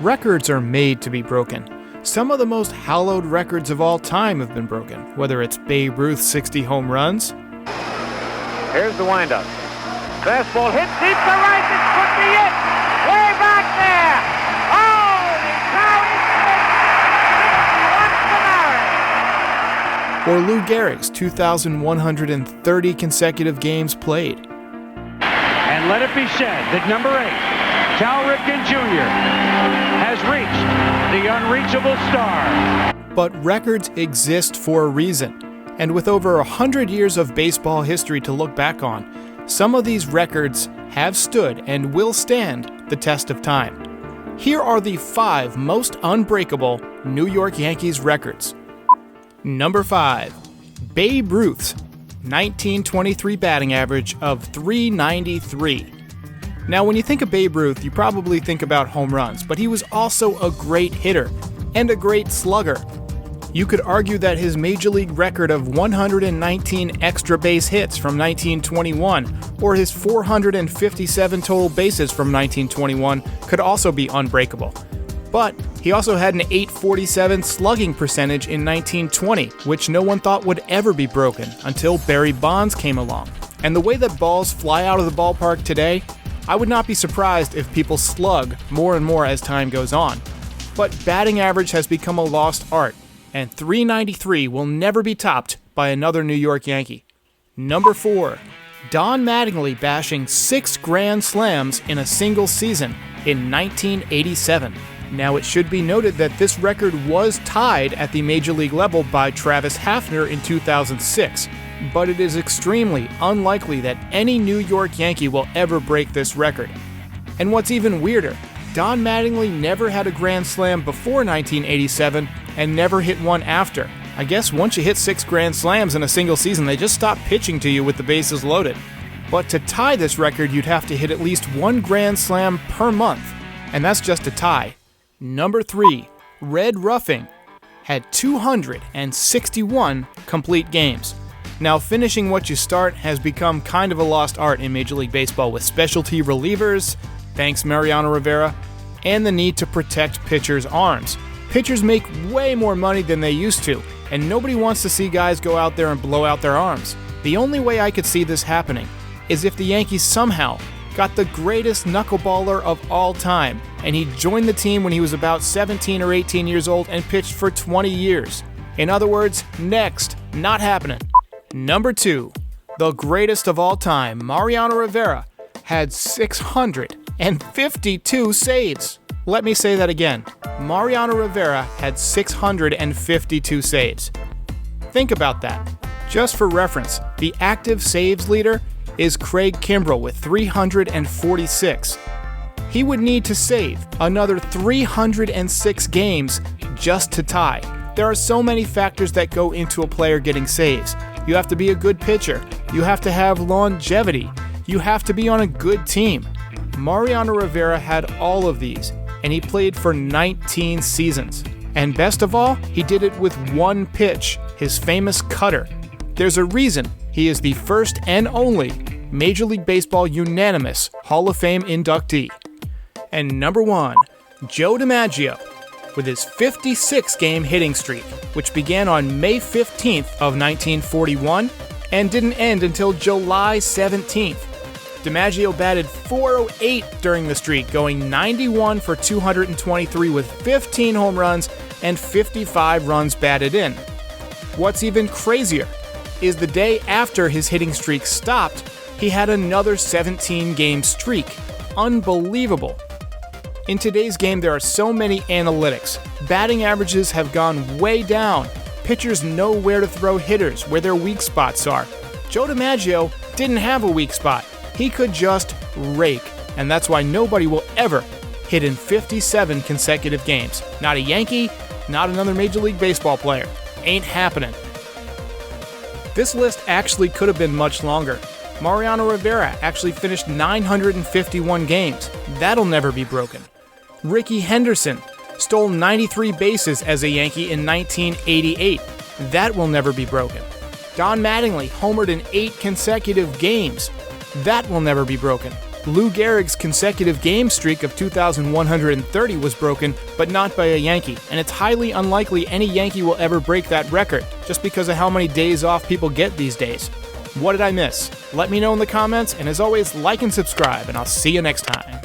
Records are made to be broken. Some of the most hallowed records of all time have been broken, whether it's Babe Ruth's 60 home runs. Here's the windup. Fastball hit deep to right. This could be it. Way back there. Holy cow! Or Lou Gehrig's 2,130 consecutive games played. And let it be said that number 8, Cal Ripken Jr., has reached the unreachable star. But records exist for a reason. And with over 100 years of baseball history to look back on, some of these records have stood and will stand the test of time. Here are the 5 most unbreakable New York Yankees records. Number 5, Babe Ruth's 1923 batting average of .393. Now, when you think of Babe Ruth, you probably think about home runs, but he was also a great hitter and a great slugger. You could argue that his major league record of 119 extra base hits from 1921 or his 457 total bases from 1921 could also be unbreakable. But he also had an .847 slugging percentage in 1920, which no one thought would ever be broken until Barry Bonds came along. And the way that balls fly out of the ballpark today, I would not be surprised if people slug more and more as time goes on. But batting average has become a lost art, and .393 will never be topped by another New York Yankee. Number 4, Don Mattingly bashing 6 grand slams in a single season in 1987. Now, it should be noted that this record was tied at the major league level by Travis Hafner in 2006, but it is extremely unlikely that any New York Yankee will ever break this record. And what's even weirder, Don Mattingly never had a grand slam before 1987 and never hit one after. I guess once you hit 6 grand slams in a single season, they just stop pitching to you with the bases loaded. But to tie this record, you'd have to hit at least 1 grand slam per month, and that's just a tie. Number 3, Red Ruffing had 261 complete games. Now, finishing what you start has become kind of a lost art in Major League Baseball with specialty relievers, thanks Mariano Rivera, and the need to protect pitchers' arms. Pitchers make way more money than they used to, and nobody wants to see guys go out there and blow out their arms. The only way I could see this happening is if the Yankees somehow got the greatest knuckleballer of all time, and he joined the team when he was about 17 or 18 years old and pitched for 20 years. In other words, next, not happening. Number 2, the greatest of all time, Mariano Rivera, had 652 saves. Let me say that again. Mariano Rivera had 652 saves. Think about that. Just for reference, the active saves leader is Craig Kimbrell with 346. He would need to save another 306 games just to tie. There are so many factors that go into a player getting saves. You have to be a good pitcher. You have to have longevity. You have to be on a good team. Mariano Rivera had all of these, and he played for 19 seasons. And best of all, he did it with one pitch, his famous cutter. There's a reason he is the first and only Major League Baseball unanimous Hall of Fame inductee. And number 1, Joe DiMaggio, with his 56-game hitting streak, which began on May 15th of 1941 and didn't end until July 17th. DiMaggio batted .408 during the streak, going 91 for 223 with 15 home runs and 55 runs batted in. What's even crazier is the day after his hitting streak stopped, he had another 17-game streak. Unbelievable. In today's game, there are so many analytics. Batting averages have gone way down. Pitchers know where to throw hitters, where their weak spots are. Joe DiMaggio didn't have a weak spot. He could just rake, and that's why nobody will ever hit in 57 consecutive games. Not a Yankee, not another Major League Baseball player. Ain't happening. This list actually could have been much longer. Mariano Rivera actually finished 951 games. That'll never be broken. Rickey Henderson stole 93 bases as a Yankee in 1988. That will never be broken. Don Mattingly homered in 8 consecutive games. That will never be broken. Lou Gehrig's consecutive game streak of 2,130 was broken, but not by a Yankee, and it's highly unlikely any Yankee will ever break that record, just because of how many days off people get these days. What did I miss? Let me know in the comments, and as always, like and subscribe, and I'll see you next time.